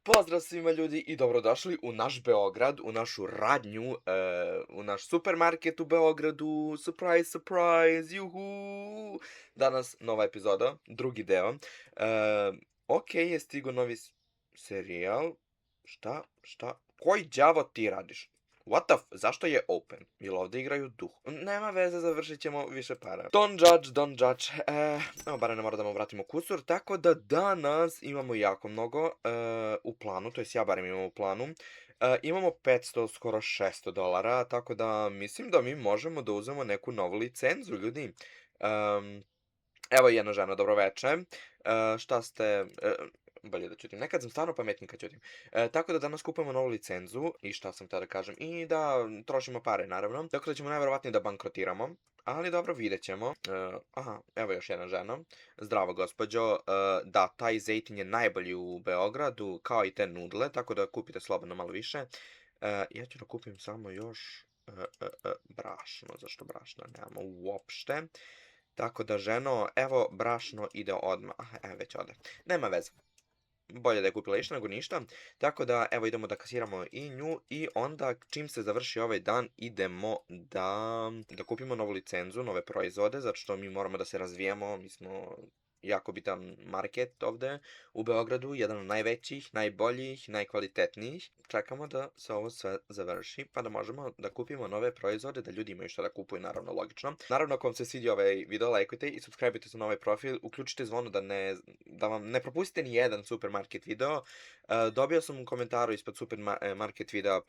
Pozdrav svima ljudi i dobrodošli u naš Beograd, u našu radnju, u naš supermarket u Beogradu. Surprise, surprise, juhu! Danas nova epizoda, drugi deo. Ok, je stigo novi serijal. Šta? Koji đavo ti radiš? What the zašto je open? Jel ovdje igraju duh? Nema veze, završit ćemo više para. Don't judge. Evo, barem ne mora da mu vratimo kusur. Tako da danas imamo jako mnogo u planu, to jest ja barem imam u planu. Imamo 500, skoro $600, tako da mislim da mi možemo da uzmemo neku novu licencu, ljudi. Evo jedna žena, dobro veče. Šta ste... bolje da ćutim. Nekad sam stvarno pametniji kad ćutim. Tako da danas kupujemo novu licenzu i šta sam htio da kažem. I da trošimo pare, naravno. Tako da ćemo najverovatnije da bankrotiramo. Ali dobro, vidjet ćemo. Aha, evo još jedna žena. Zdravo, gospođo. Da, taj zejtin je najbolji u Beogradu, kao i te nudle, tako da kupite slobodno malo više. Ja ću da kupim samo još brašno. Zašto brašna nemamo uopšte? Tako da, ženo, evo, brašno ide odmah. Evo, već ode. Nema veze. Bolje da je kupila išta nego ništa. Tako da, evo, idemo da kasiramo i nju. I onda, čim se završi ovaj dan, idemo da kupimo novu licenzu, nove proizvode, zato što mi moramo da se razvijamo. Mi smo jako bitan market ovde u Beogradu, jedan od najvećih, najboljih, najkvalitetnijih. Čekamo da se ovo sve završi, pa da možemo da kupimo nove proizvode, da ljudi imaju što da kupuju, naravno, logično. Naravno, ako vam se svidio ovaj video, lajkujte i subscribeujte se na ovaj profil, uključite zvono da vam ne propustite ni jedan supermarket video. Dobio sam u komentaru ispod supermarket videa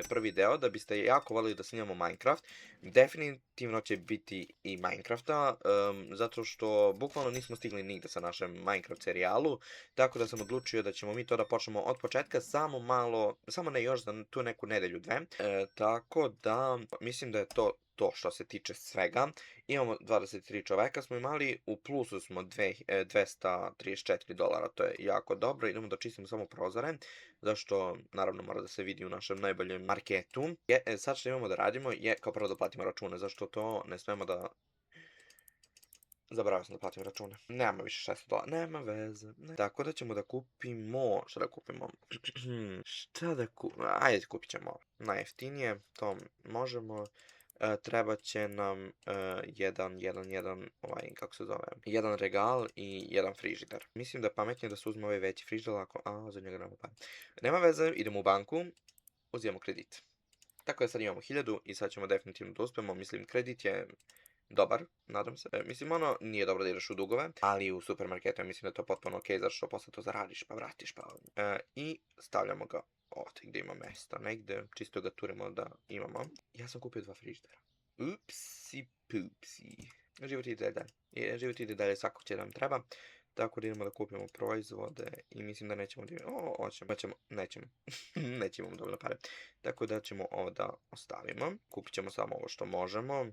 prvi deo, da biste jako voljeli da snimamo Minecraft. Definitivno će biti i Minecrafta, zato što bukvalno nismo stigli nigde sa našem Minecraft serijalu, tako da sam odlučio da ćemo mi to da počnemo od početka, samo ne još za tu neku nedelju, dve. Tako da, mislim da je to što se tiče svega. Imamo 23 čoveka smo imali, u plusu smo $234, to je jako dobro. Idemo da čistimo samo prozore, zašto naravno mora da se vidi u našem najboljem marketu. Sad što imamo da radimo je kao prvo da platimo račune, zašto to ne smemo da... Zaboravio sam da platim račune. Nemamo više $600, nema veze. Tako da ćemo da kupimo... Šta da kupimo? Ajde, kupit ćemo ovo. Najjeftinije, to možemo. Treba će nam jedan regal i jedan frižider. Mislim da je pametnije da se uzme ovaj veći frižider, za njega nemamo para. Nema veze, idemo u banku, uzimamo kredit. Tako da sad imamo 1000 i sad ćemo definitivno da uspemo. Mislim, kredit je dobar, nadam se. Mislim, nije dobro da ideš u dugove, ali u supermarketu mislim da je to potpuno okej, zato što posle to zaradiš, pa vratiš, i stavljamo ga ovdje gdje ima mesta, negdje, čisto ga turimo da imamo. Ja sam kupio 2 frižidera. Upsi pupsi. Život ide dalje, svako će da nam treba. Tako da idemo da kupimo proizvode i mislim da nećemo nećemo dovoljno pare. Tako da ćemo ovo da ostavimo. Kupit ćemo samo ovo što možemo.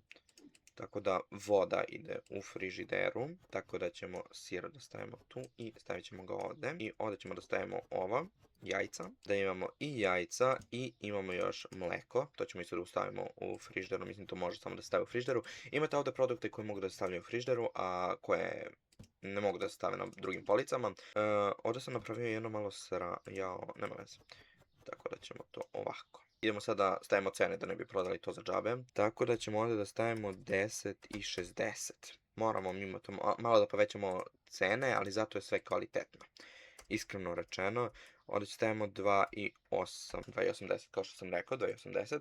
Tako da voda ide u frižideru, tako da ćemo sir da stavimo tu i stavit ćemo ga ovdje. I ovdje ćemo da stavimo ova jajca, da imamo i jajca i imamo još mleko. To ćemo isto da stavimo u frižideru, mislim to može samo da se stavi u frižideru. Imate ovdje produkte koje mogu da se stavljaju u frižideru, a koje ne mogu da se stave na drugim policama. Ovdje sam napravio jedno malo nema veze. Tako da ćemo to ovako. Idemo sad da stavimo cene da ne bi prodali to za džabe. Tako da ćemo ovdje da stavimo 10 i 60. Moramo mimo to malo da povećamo cene, ali zato je sve kvalitetno. Iskreno rečeno, ovdje stavimo 2,80, kao što sam rekao, 2,80.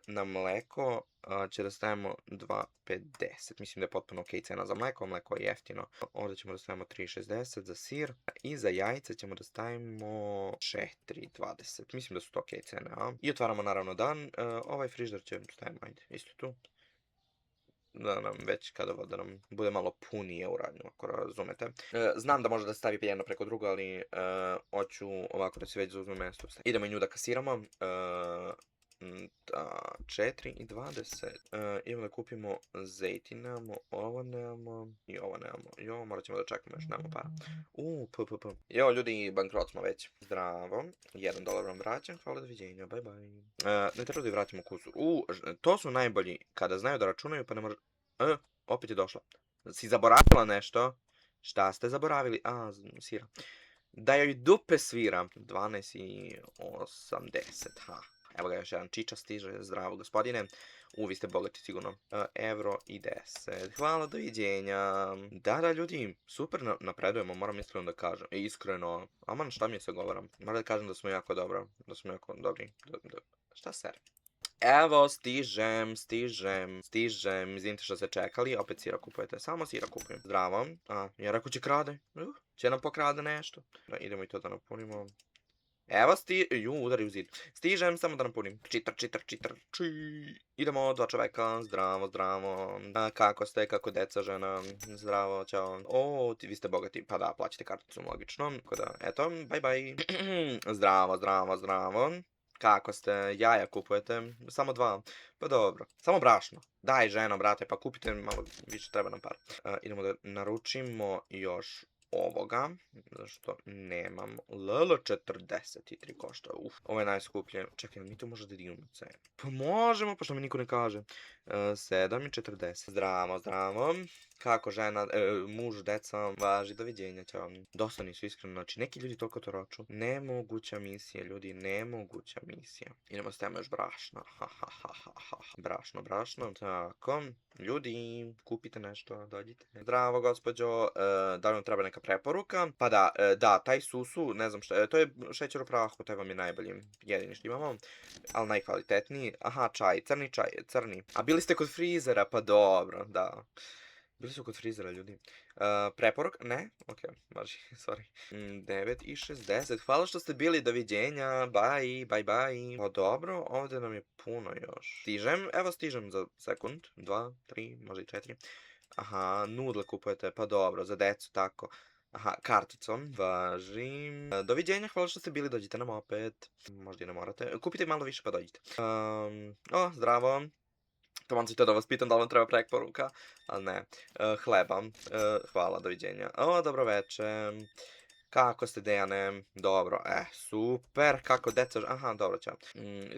Na mleko će da stavimo 2,50. Mislim da je potpuno okej cena za mleko, mleko je jeftino. Ovdje ćemo da stavimo 3,60 za sir i za jajce ćemo da stavimo 4,20. Mislim da su to okej cene, I otvaramo naravno dan. Ovaj frižider će stavimo, ajde, isto tu. Da nam već da nam bude malo punije u radnju, ako razumete. Znam da može da stavi jedno preko drugo, ali hoću ovako da se već zauzme mesto. Idemo i nju da kasiramo. 4,20. Idemo da kupimo zejtin, nemamo, ovo nemamo i ovo nemamo. Jo, morat ćemo da čekamo, još nemamo para. Jo, ljudi, bankrot smo već. Zdravo, $1 vam vraćam, hvala, doviđenja, bye bye. Ne treba da vratimo kusur. To su najbolji, kada znaju da računaju, pa ne može... Opet je došla. Si zaboravila nešto? Šta ste zaboravili? Sira. Da joj dupe svira. 12,80, ha. Evo ga još jedan čiča stiže, zdravo gospodine. Vi ste bogati sigurno. Evro i 10. Hvala, doviđenja. Da, ljudi, super napredujemo, moram iskreno da kažem. Iskreno, aman šta mi se govoram. Moram da kažem da smo jako dobro, da smo jako dobri. Šta ser? Evo, stižem. Izvinite što ste čekali, opet sira kupujete. Samo sira kupujem. Zdravo. Ja rekao će krade. Će nam pokrade nešto. Da, idemo i to da napunimo. Evo udari u zid. Stižem, samo da napunim. Čitar. Idemo, 2 čoveka. Zdravo. Kako ste, kako deca, žena? Zdravo, čao. Vi ste bogati. Pa da, plaćate karticom, logično. Tako da, eto, bye. Zdravo. Kako ste? Jaja kupujete? Samo 2. Pa dobro. Samo brašno. Daj, ženo, brate, pa kupite malo više, treba nam par. Idemo da naručimo još ovoga, zašto nemam. LL43 košta, ovo je najskuplje. Čekaj, mi to možda da dignemo cenu. Pa možemo, pa što mi niko ne kaže. 7,40. Zdravo. Kako žena, muž, deca, važi, doviđenja, ćao. Dosta nisu iskreno, znači neki ljudi toliko to roču. Nemoguća misija, ljudi, nemoguća misija. Idemo s tema još brašna. Brašno. Tako, ljudi, kupite nešto, dođite. Zdravo, gospođo, da li vam treba neka preporuka? Pa da, taj susu, ne znam šta, to je šećer u prahu, taj vam je najbolji, jedini što imamo, ali najkvalitetniji. Aha, čaj, crni. A bili ste kod frizera, pa dobro, da. Bili su kod frizera, ljudi. Preporuk? Ne? Ok, važi, sorry. 9,60. Hvala što ste bili, doviđenja. Bye. Pa dobro, ovdje nam je puno još. Stižem za sekund. 2, 3, možda i 4. Aha, nudle kupujete, pa dobro, za decu, tako. Aha, karticom, važi. Doviđenja, hvala što ste bili, dođite nam opet. Možda i ne morate. Kupite malo više, pa dođite. Zdravo. Taman ćete da vas pitam da li vam treba preporuka, ali ne. Hleba. Hvala, doviđenja. Dobro večer. Kako ste, Dejane? Dobro, super. Kako deca? Aha, dobro, ćao.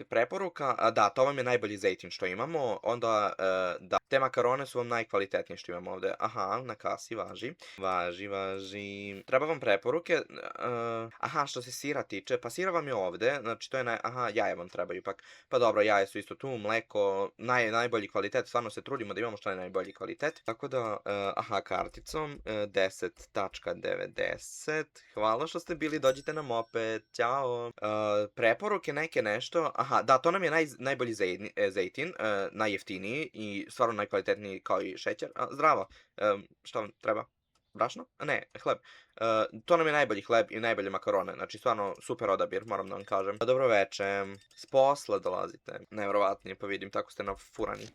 Preporuka, da, to vam je najbolji zejtin što imamo. Onda, da, te makarone su vam najkvalitetnije što imamo ovde. Aha, na kasi, važi. Treba vam preporuke? Aha, što se sira tiče, pa sira vam je ovde, znači to je jaja vam trebaju ipak. Pa dobro, jaje su isto tu, mleko, najbolji kvalitet, stvarno se trudimo da imamo što je najbolji kvalitet. Tako da, karticom, 10,90. Hvala što ste bili, dođite nam opet, ćao. Preporuke neke nešto, da, to nam je najbolji zejtin, najjeftiniji i stvarno najkvalitetniji kao i šećer. Zdravo, šta vam treba? Brašno? Ne, hleb. To nam je najbolji hleb i najbolje makarone, znači stvarno super odabir, moram da vam kažem. Dobro večer, s posla dolazite, najverovatnije, pa vidim, tako ste nafurani.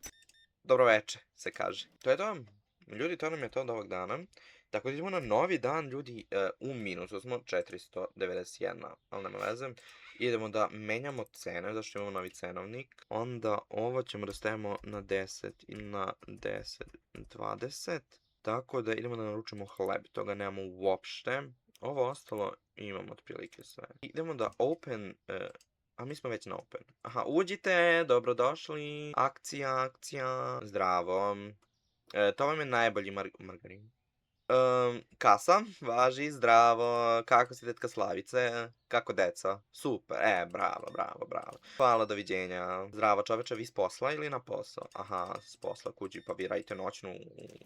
Dobro večer, se kaže. To je to, ljudi, to nam je to od ovog dana. Tako da idemo na novi dan, ljudi, u minusu smo 491, ali nema veze. Idemo da menjamo cene, zašto imamo novi cenovnik. Onda ovo ćemo da stavimo na 10 i na 10, 20. Tako da idemo da naručimo hleb, toga nemamo uopšte. Ovo ostalo imamo otprilike sve. Idemo da open, a mi smo već na open. Uđite, dobrodošli, akcija, zdravo. To vam je najbolji margarin. Kasa, važi, zdravo, kako si tetka Slavice, kako deca, super, bravo. Hvala, doviđenja. Zdravo čoveče, vi s posla ili na posao? Aha, s posla kući, pa vi radite noćnu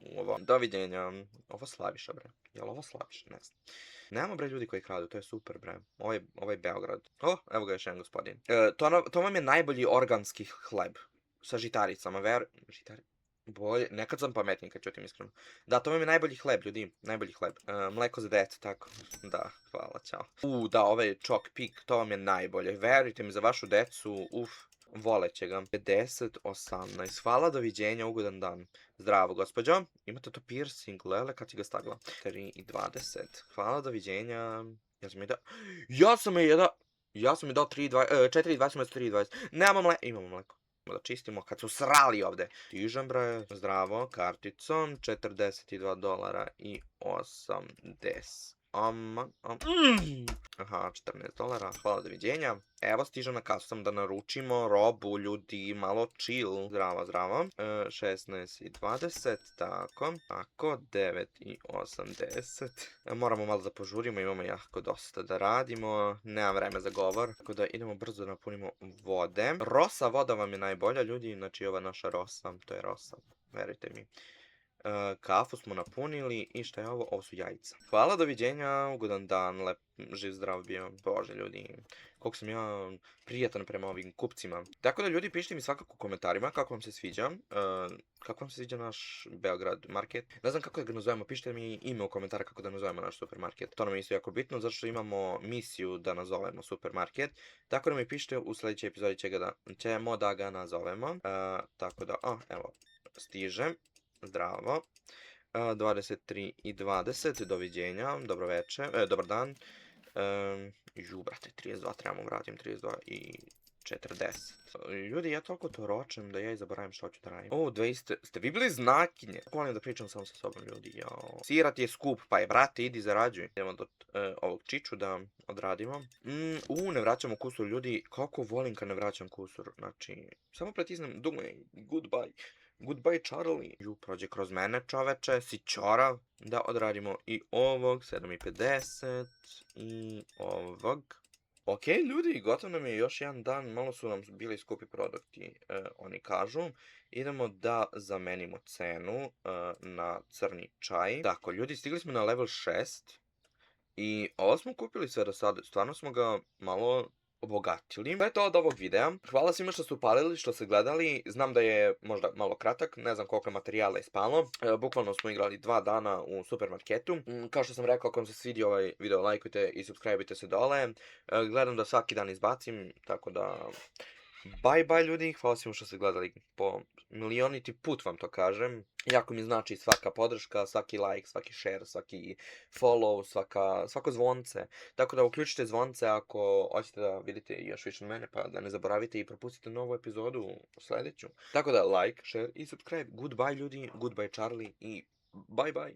u ovo. Doviđenja. Ovo Slaviša, bre. Jel ovo Slaviša? Ne znam. Nemamo, bre, ljudi koji kradu, to je super, bre. Ovo je Beograd. Evo ga još jedan gospodin. To vam je najbolji organski hleb. Sa žitaricama, bolje, nekad sam pametniji kad ćutim iskreno. Da, to vam je najbolji hleb, ljudi, najbolji hleb. Mleko za decu, tako. Da, hvala, ćao. Da, ovaj Čok Pik, to vam je najbolje. Verujte mi, za vašu decu, voleće ga. 50,18. Hvala, doviđenja, ugodan dan. Zdravo, gospođo. Imate to piercing, lele, kad si ga stagla. 3,20. Hvala, doviđenja. Ja sam je dao 4,20 umjesto 3,20. Imamo mleko. Da čistimo kad su srali ovde. Stižem, bre, zdravo, karticom, $42 i 80. Aha, $14. Hvala, doviđenja. Evo, stižem na kasu sam da naručimo robu, ljudi, malo chill. Zdravo, zdravo. 16 i 20, tako, 9 i 80. Moramo malo da požurimo, imamo jako dosta da radimo, nemam vreme za govor, tako da idemo brzo da napunimo vode. Rosa voda vam je najbolja, ljudi, znači ova naša rosa, to je rosa, verujte mi. Kafu smo napunili i šta je ovo? Ovo su jajca. Hvala, doviđenja, ugodan dan, živ zdrav bio, bože ljudi, koliko sam ja prijatan prema ovim kupcima. Tako da ljudi, pišite mi svakako u komentarima kako vam se sviđa, kako vam se sviđa naš Beograd market. Ne znam kako da ga nazovemo, pišite mi ime u komentare kako da nazovemo naš supermarket. To nam je isto jako bitno, zato što imamo misiju da nazovemo supermarket. Tako da mi pišite u sljedećoj epizodi ćemo da ga nazovemo. Tako da, evo, stižem. Zdravo. 23 i 20, doviđenja, dobro večer, dobar dan. Brate, 32, trebamo vratim 32 i 40. Ljudi, ja toliko to ročem da ja i zaboravim što ću da radim. Ste vi bili znakinje? Volim da pričam samo sa sobom, ljudi, jao. Sirat je skup, pa je, brate, idi zarađuj. Idemo do ovog čiču da odradimo. Ne vraćamo kusur, ljudi, kako volim kad ne vraćam kusur, znači, samo pritisnem dugme, goodbye. Goodbye, Charlie. Prođe kroz mene, čoveče, si čorav. Da odradimo i ovog, 7:50 i ovog. Ok, ljudi, gotov nam je još jedan dan, malo su nam bili skupi produkti, oni kažu. Idemo da zamenimo cenu na crni čaj. Tako, ljudi, stigli smo na level 6. I ovo smo kupili sve do sada, stvarno smo ga malo obogatili. To je to od ovog videa. Hvala svima što su upalili, što ste gledali. Znam da je možda malo kratak, ne znam koliko materijala je spalo. Bukvalno smo igrali 2 dana u supermarketu. Kao što sam rekao, ako vam se svidio ovaj video, lajkujte i subscribeujte se dole. Gledam da svaki dan izbacim, tako da... Bye ljudi, hvala svima što ste gledali po milioniti put vam to kažem. Jako mi znači svaka podrška, svaki like, svaki share, svaki follow, svako zvonce. Tako da uključite zvonce ako hoćete da vidite još više od mene, pa da ne zaboravite i propustite novu epizodu sljedeću. Tako da like, share i subscribe. Goodbye ljudi, goodbye Charlie i bye bye.